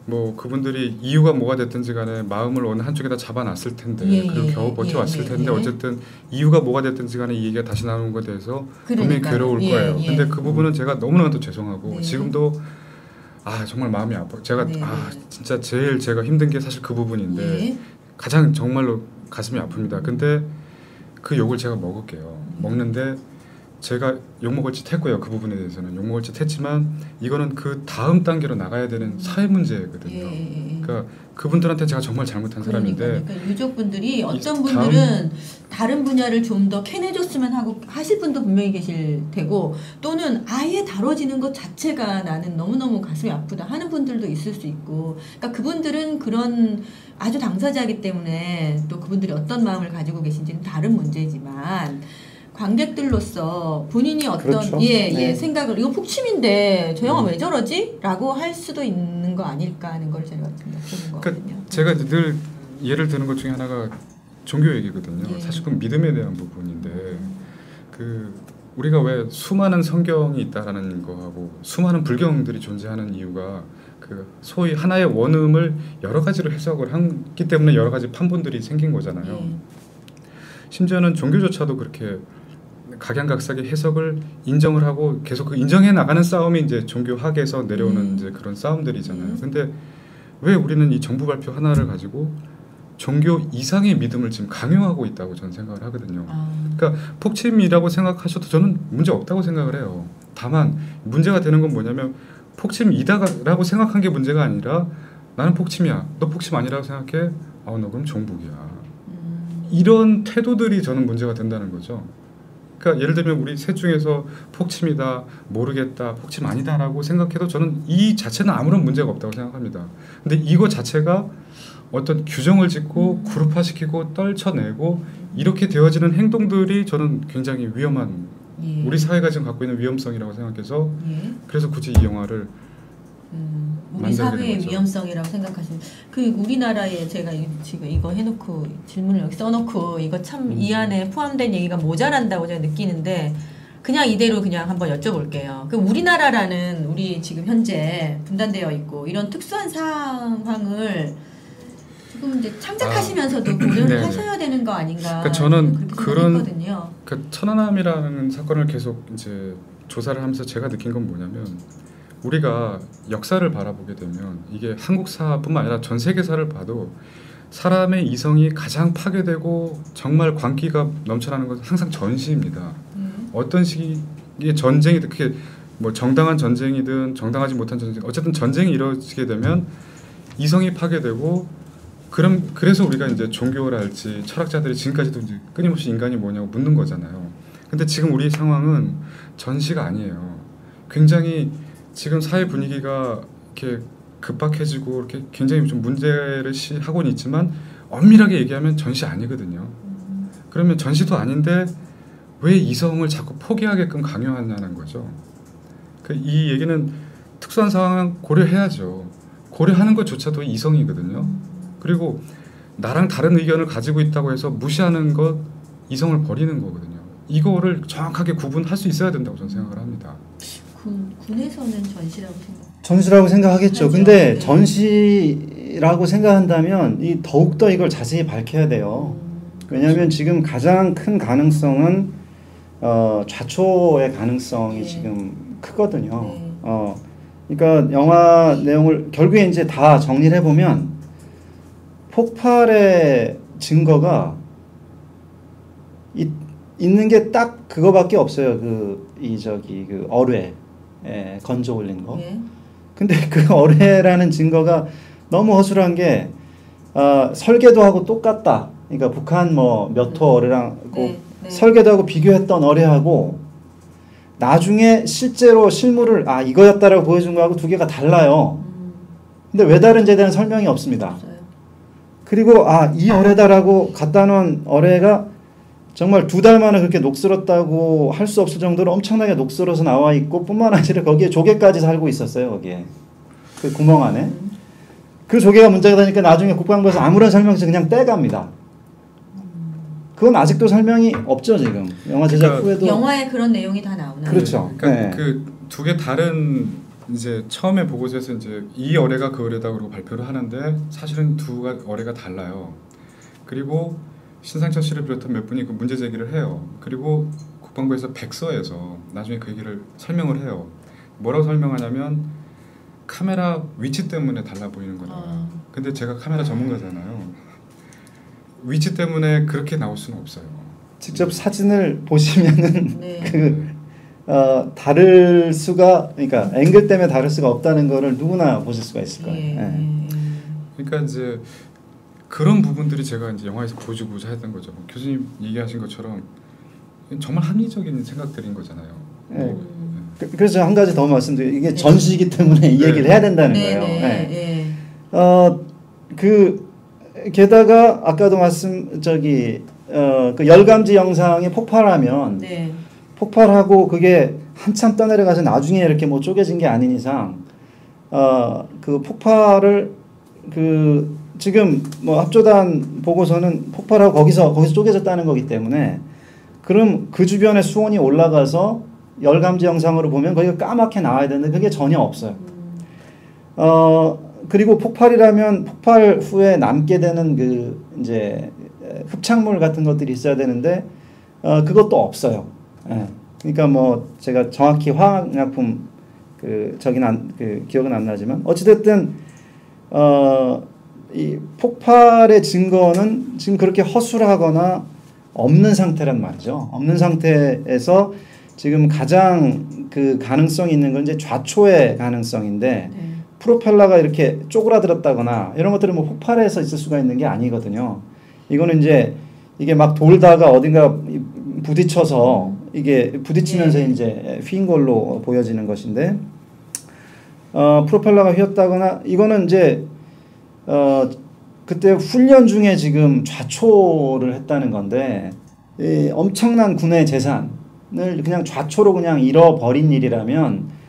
뭐 그분들이 이유가 뭐가 됐든지 간에 마음을 어느 한쪽에다 잡아놨을 텐데 그리고 겨우 버텨왔을 텐데 어쨌든 이유가 뭐가 됐든지 간에 이 얘기가 다시 나오는 것에 대해서 분명히 괴로울 거예요. 근데 그 부분은 제가 너무나도 죄송하고 지금도 정말 마음이 아파. 제가 진짜 제일 제가 힘든 게 사실 그 부분인데 가장 정말로 가슴이 아픕니다. 근데 그 욕을 제가 먹을게요. 먹는데 제가 욕먹을 짓 했고요. 그 부분에 대해서는 욕먹을 짓 했지만 이거는 그 다음 단계로 나가야 되는 사회 문제거든요. 그러니까 그분들한테 제가 정말 잘못한 사람인데 그러니까 유족분들이 어떤 분들은 다른 분야를 좀 더 캐내줬으면 하고 하실 분도 분명히 계실 테고, 또는 아예 다뤄지는 것 자체가 나는 너무너무 가슴이 아프다 하는 분들도 있을 수 있고, 그러니까 그분들은 그런 아주 당사자이기 때문에 또 그분들이 어떤 마음을 가지고 계신지는 다른 문제지만 관객들로서 본인이 어떤 그렇죠. 네. 생각을 이거 폭침인데 저 영화 왜 저러지? 라고 할 수도 있는 거 아닐까 하는 걸 제가 생각해본 거거든요. 제가 늘 예를 드는 것 중에 하나가 종교 얘기거든요. 사실 그건 믿음에 대한 부분인데 우리가 왜 수많은 성경이 있다라는 거하고 수많은 불경들이 존재하는 이유가 소위 하나의 원음을 여러 가지로 해석을 했기 때문에 여러 가지 판본들이 생긴 거잖아요. 심지어는 종교조차도 그렇게 각양각색의 해석을 인정을 하고 계속 그 인정해 나가는 싸움이 이제 종교학에서 내려오는 이제 그런 싸움들이잖아요. 근데 왜 우리는 이 정부 발표 하나를 가지고 종교 이상의 믿음을 지금 강요하고 있다고 저는 생각을 하거든요. 그러니까 폭침이라고 생각하셔도 저는 문제 없다고 생각을 해요. 다만 문제가 되는 건 뭐냐면 폭침이다라고 생각한 게 문제가 아니라 나는 폭침이야. 너 폭침 아니라고 생각해? 너 그럼 종북이야. 이런 태도들이 저는 문제가 된다는 거죠. 그러니까 예를 들면 우리 셋 중에서 폭침이다, 모르겠다, 폭침 아니다라고 생각해도 저는 이 자체는 아무런 문제가 없다고 생각합니다. 근데 이거 자체가 어떤 규정을 짓고 그룹화시키고 떨쳐내고 이렇게 되어지는 행동들이 저는 굉장히 위험한 우리 사회가 지금 갖고 있는 위험성이라고 생각해서 그래서 굳이 이 영화를 우리 사회의 거죠. 위험성이라고 생각하시는 우리나라에 제가 지금 이거 해놓고 질문을 여기 써놓고 이거 참 이 안에 포함된 얘기가 모자란다고 제가 느끼는데 그냥 이대로 그냥 한번 여쭤볼게요. 우리나라라는 우리 지금 현재 분단되어 있고 이런 특수한 상황을 조금 이제 창작하시면서도 고려를 하셔야 되는 거 아닌가? 그러니까 저는 그런 천안함이라는 사건을 계속 이제 조사를 하면서 제가 느낀 건 뭐냐면 우리가 역사를 바라보게 되면 이게 한국사뿐만 아니라 전 세계사를 봐도 사람의 이성이 가장 파괴되고 정말 광기가 넘쳐나는 것은 항상 전시입니다. 어떤 시기에 전쟁이든 그게 뭐 정당한 전쟁이든 정당하지 못한 전쟁 어쨌든 전쟁이 이루어지게 되면 이성이 파괴되고 그래서 우리가 이제 종교랄지 철학자들이 지금까지도 이제 끊임없이 인간이 뭐냐고 묻는 거잖아요. 근데 지금 우리 상황은 전시가 아니에요. 굉장히 지금 사회 분위기가 이렇게 급박해지고 이렇게 굉장히 좀 문제를 하고는 있지만 엄밀하게 얘기하면 전시 아니거든요. 그러면 전시도 아닌데 왜 이성을 자꾸 포기하게끔 강요하냐는 거죠. 이 얘기는 특수한 상황은 고려해야죠. 고려하는 것조차도 이성이거든요. 그리고 나랑 다른 의견을 가지고 있다고 해서 무시하는 것 이성을 버리는 거거든요. 이거를 정확하게 구분할 수 있어야 된다고 저는 생각을 합니다. 군에서는 전시라고 생각하겠죠. 근데 전시라고 생각한다면 더욱더 이걸 자세히 밝혀야 돼요. 왜냐하면 지금 가장 큰 가능성은 좌초의 가능성이 지금 크거든요. 그러니까 영화 내용을 결국에 이제 다 정리를 해보면 폭발의 증거가 있는 게 딱 그거밖에 없어요. 그 어뢰 건져 올린 거. 근데 그 어뢰라는 증거가 너무 허술한 게 설계도 하고 똑같다. 그러니까 북한 뭐 몇 호 어뢰랑 설계도 하고 비교했던 어뢰하고 나중에 실제로 실물을 이거였다라고 보여준 거하고 두 개가 달라요. 근데 왜 다른지에 대한 설명이 없습니다. 그리고 이 어뢰다라고 갖다 놓은 어뢰가 정말 2달 만에 그렇게 녹슬었다고 할 수 없을 정도로 엄청나게 녹슬어서 나와 있고 뿐만 아니라 거기에 조개까지 살고 있었어요. 거기에 그 구멍 안에 그 조개가 문제가 되니까 나중에 국방부에서 아무런 설명 없이 그냥 떼갑니다. 그건 아직도 설명이 없죠. 지금 영화 제작 후에도 영화에 그런 내용이 다 나오나요? 그렇죠. 그러니까 그 두 개 다른 이제 처음에 보고서에서 이제 이 어뢰가 그 어뢰다 그러고 발표를 하는데 사실은 두 어뢰가 달라요. 그리고 신상철 씨를 비롯한 몇 분이 그 문제 제기를 해요. 그리고 국방부에서 백서에서 나중에 그 얘기를 설명을 해요. 뭐라고 설명하냐면 카메라 위치 때문에 달라 보이는 거다. 근데 제가 카메라 전문가잖아요. 위치 때문에 그렇게 나올 수는 없어요. 직접 사진을 보시면은 다를 수가 그러니까 앵글 때문에 다를 수가 없다는 거를 누구나 보실 수가 있을 거예요. 그러니까 이제 그런 부분들이 제가 이제 영화에서 보여주고자 했던 거죠. 교수님 얘기하신 것처럼 정말 합리적인 생각들인 거잖아요. 그래서 한 가지 더 말씀드리면 이게 전시이기 때문에 이 얘기를 해야 된다는 거예요. 게다가 아까도 그 열감지 영상이 폭발하면 네. 폭발하고 그게 한참 떠내려가서 나중에 이렇게 뭐 쪼개진 게 아닌 이상 그 폭발을 그 지금 뭐 합조단 보고서는 폭발하고 거기서 쪼개졌다는 거기 때문에 그럼 그 주변에 수온이 올라가서 열감지 영상으로 보면 거기가 까맣게 나와야 되는데 그게 전혀 없어요. 그리고 폭발이라면 폭발 후에 남게 되는 그 이제 흡착물 같은 것들이 있어야 되는데 그것도 없어요. 예. 그러니까 뭐 제가 정확히 화학약품 그 기억은 안 나지만 어찌됐든 이 폭발의 증거는 지금 그렇게 허술하거나 없는 상태란 말이죠. 없는 상태에서 지금 가장 그 가능성이 있는 건 이제 좌초의 가능성인데 프로펠러가 이렇게 쪼그라들었다거나 이런 것들은 뭐 폭발해서 있을 수가 있는 게 아니거든요. 이거는 이제 이게 막 돌다가 어딘가 부딪혀서 이게 부딪히면서 이제 휘인 걸로 보여지는 것인데 프로펠러가 휘었다거나 이거는 이제 그때 훈련 중에 지금 좌초를 했다는 건데 이 엄청난 군의 재산을 그냥 좌초로 그냥 잃어버린 일이라면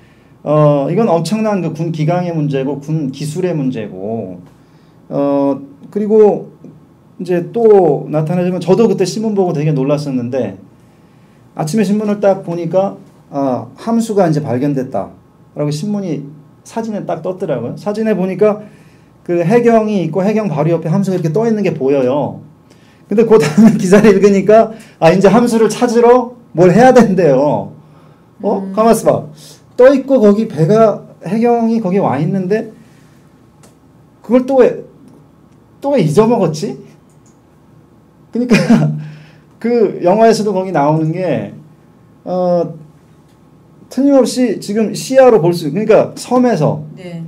이건 엄청난 그 군 기강의 문제고 군 기술의 문제고 그리고 이제 또 나타나지만 저도 그때 신문 보고 되게 놀랐었는데 아침에 신문을 딱 보니까 함수가 이제 발견됐다라고 신문이 사진에 딱 떴더라고요. 사진에 보니까 그 해경이 있고 해경 바로 옆에 함수가 이렇게 떠 있는 게 보여요. 근데 그 다음에 기사를 읽으니까 이제 함수를 찾으러 뭘 해야 된대요. 가만 있어봐. 떠 있고 거기 배가 해경이 거기 와 있는데 그걸 또 왜 잊어먹었지? 그러니까 그 영화에서도 거기 나오는 게 틀림없이 지금 시야로 볼 수 그러니까 섬에서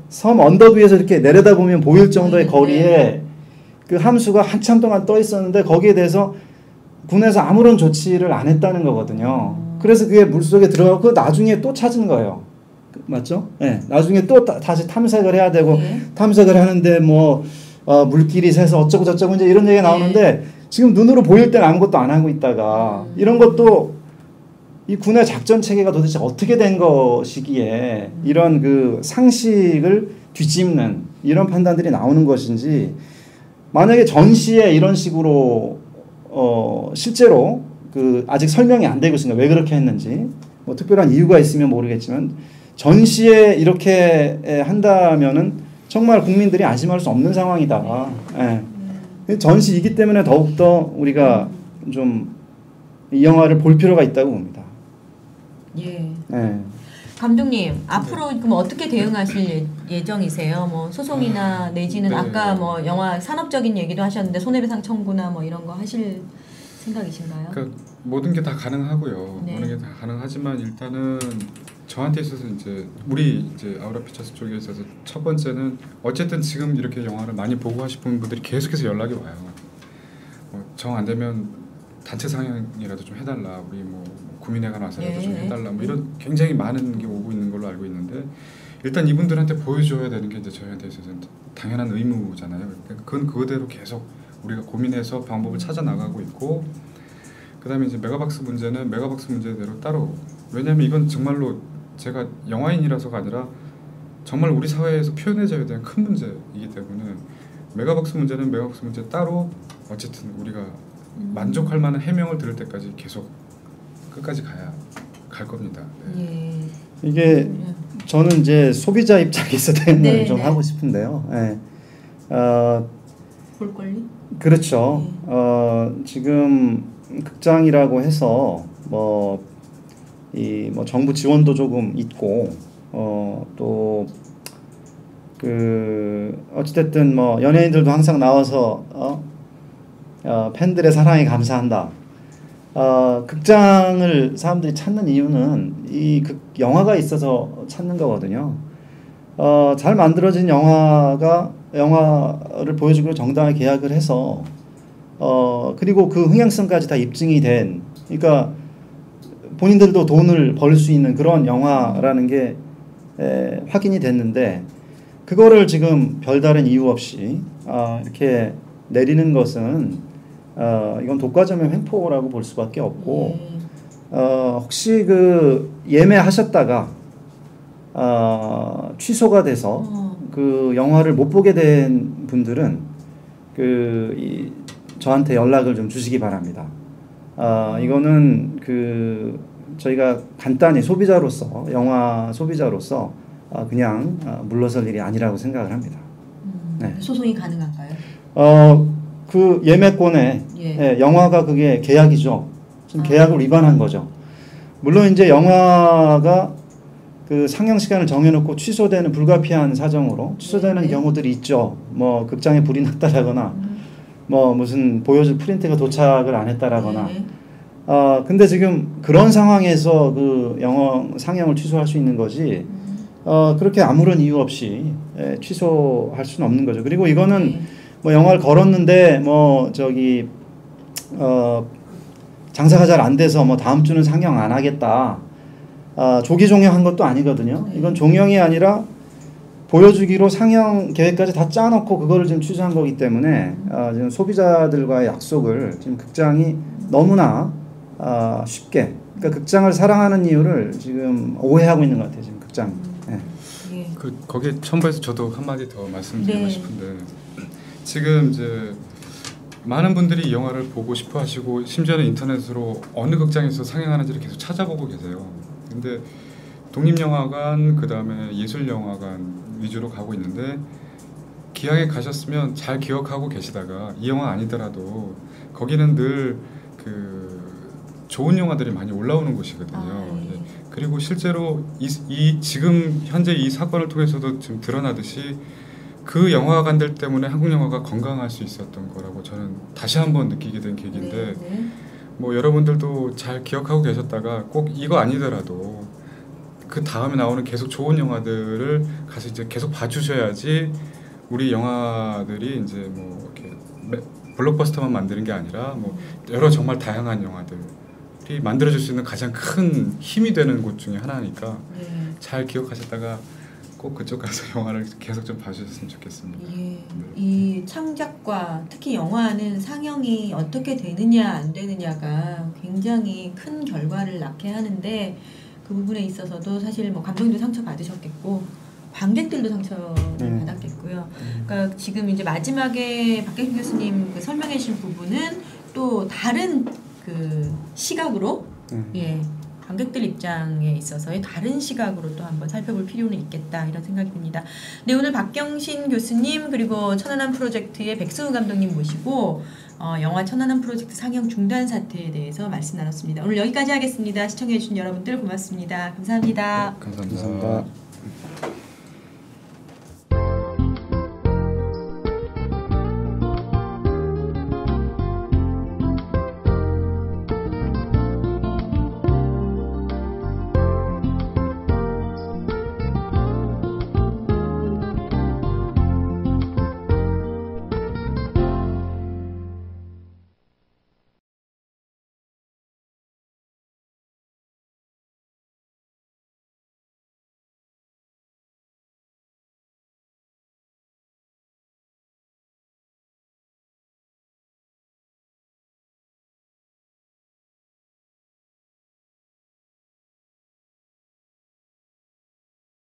섬 언덕 위에서 이렇게 내려다보면 보일 정도의 거리에 그 함수가 한참 동안 떠 있었는데 거기에 대해서 군에서 아무런 조치를 안 했다는 거거든요. 그래서 그게 물속에 들어가고 나중에 또 찾은 거예요. 맞죠? 네. 나중에 또 다시 탐색을 해야 되고 탐색을 하는데 뭐 물길이 새서 어쩌고 저쩌고 이제 이런 얘기가 나오는데 지금 눈으로 보일 때는 아무것도 안 하고 있다가 이런 것도 이 군의 작전 체계가 도대체 어떻게 된 것이기에 이런 그 상식을 뒤집는 이런 판단들이 나오는 것인지 만약에 전시에 이런 식으로 실제로 그 아직 설명이 안 되고 있으니까 왜 그렇게 했는지 뭐 특별한 이유가 있으면 모르겠지만 전시에 이렇게 한다면은 정말 국민들이 안심할 수 없는 상황이다. 예. 전시이기 때문에 더욱더 우리가 좀 이 영화를 볼 필요가 있다고 봅니다. 예. 예. 감독님 앞으로 그럼 어떻게 대응하실 예정이세요? 뭐 소송이나 내지는 아까 뭐 영화 산업적인 얘기도 하셨는데 손해배상 청구나 뭐 이런 거 하실 생각이신가요? 그러니까 모든 게 다 가능하고요. 네. 모든 게 다 가능하지만 일단은 저한테 있어서 이제 우리 이제 아우라 피처스 쪽에 있어서 첫 번째는 어쨌든 지금 이렇게 영화를 많이 보고 하시는 분들이 계속해서 연락이 와요. 정 안 되면 단체 상영이라도 좀 해달라. 우리 뭐 구민회가 나서라도 좀 해달라. 뭐 이런 굉장히 많은 게 오고 있는 걸로 알고 있는데 일단 이분들한테 보여줘야 되는 게 이제 저희한테 있어서는 당연한 의무잖아요. 그건 그거대로 계속 우리가 고민해서 방법을 찾아 나가고 있고 그다음에 이제 메가박스 문제는 메가박스 문제대로 따로 왜냐하면 이건 정말로 제가 영화인이라서가 아니라 정말 우리 사회에서 표현의 자유에 대한 큰 문제이기 때문에 메가박스 문제는 메가박스 문제 따로 어쨌든 우리가 만족할 만한 해명을 들을 때까지 계속 끝까지 갈 겁니다. 네. 이게 저는 이제 소비자 입장에서 대응을 좀 하고 싶은데요. 네. 볼 권리? 그렇죠. 지금 극장이라고 해서 뭐 정부 지원도 조금 있고 또 그 어찌됐든 뭐 연예인들도 항상 나와서 팬들의 사랑에 감사한다. 극장을 사람들이 찾는 이유는 이 영화가 있어서 찾는 거거든요. 잘 만들어진 영화를 보여주기로 정당하게 계약을 해서 그리고 그 흥행성까지 다 입증이 된 그러니까 본인들도 돈을 벌 수 있는 그런 영화라는 게 확인이 됐는데 그거를 지금 별다른 이유 없이 이렇게 내리는 것은 이건 독과점의 횡포라고 볼 수밖에 없고 혹시 그 예매하셨다가 취소가 돼서 그 영화를 못 보게 된 분들은 저한테 연락을 좀 주시기 바랍니다. 이거는 저희가 간단히 소비자로서 영화 소비자로서 그냥 물러설 일이 아니라고 생각을 합니다. 네. 소송이 가능한가요? 그 예매권에 영화가 그게 계약이죠. 지금 계약을 위반한 거죠. 물론 이제 영화가 그 상영 시간을 정해놓고 취소되는 불가피한 사정으로 취소되는 경우들이 있죠. 뭐 극장에 불이 났다라거나 뭐 무슨 보여줄 프린트가 도착을 안 했다라거나. 근데 지금 그런 상황에서 그 영화 상영을 취소할 수 있는 거지. 그렇게 아무런 이유 없이 취소할 수는 없는 거죠. 그리고 이거는 뭐 영화를 걸었는데 뭐 장사가 잘 안 돼서 뭐 다음 주는 상영 안 하겠다. 조기 종영한 것도 아니거든요. 이건 종영이 아니라 보여주기로 상영 계획까지 다 짜놓고 그거를 지금 취소한 거기 때문에 지금 소비자들과의 약속을 지금 극장이 너무나 쉽게, 그러니까 극장을 사랑하는 이유를 지금 오해하고 있는 것 같아요. 지금 극장. 거기에 첨부해서 저도 한마디 더 말씀드리고 싶은데, 지금 이제 많은 분들이 이 영화를 보고 싶어 하시고 심지어는 인터넷으로 어느 극장에서 상영하는지를 계속 찾아보고 계세요. 근데 독립영화관, 그 다음에 예술영화관 위주로 가고 있는데, 기왕에 가셨으면 잘 기억하고 계시다가 이 영화 아니더라도 거기는 늘 좋은 영화들이 많이 올라오는 곳이거든요. 그리고 실제로 지금 현재 이 사건을 통해서도 지금 드러나듯이 그 영화관들 때문에 한국 영화가 건강할 수 있었던 거라고 저는 다시 한번 느끼게 된 계기인데, 뭐 여러분들도 잘 기억하고 계셨다가 꼭 이거 아니더라도 그 다음에 나오는 계속 좋은 영화들을 가서 이제 계속 봐주셔야지 우리 영화들이 이제 뭐 이렇게 블록버스터만 만드는 게 아니라 뭐 여러 정말 다양한 영화들이 만들어질 수 있는 가장 큰 힘이 되는 곳 중에 하나니까 잘 기억하셨다가 꼭 그쪽 가서 영화를 계속 좀 봐주셨으면 좋겠습니다. 이 창작과 특히 영화는 상영이 어떻게 되느냐 안 되느냐가 굉장히 큰 결과를 낳게 하는데, 그 부분에 있어서도 사실 뭐 감독님도 상처 받으셨겠고 관객들도 상처를 받았겠고요. 그러니까 지금 이제 마지막에 박경신 교수님 설명해 주신 부분은 또 다른 시각으로 관객들 입장에 있어서의 다른 시각으로 또 한번 살펴볼 필요는 있겠다, 이런 생각이 듭니다. 네, 오늘 박경신 교수님 그리고 천안함 프로젝트의 백승우 감독님 모시고 영화 천안함 프로젝트 상영 중단 사태에 대해서 말씀 나눴습니다. 오늘 여기까지 하겠습니다. 시청해 주신 여러분들 고맙습니다. 감사합니다. 감사합니다.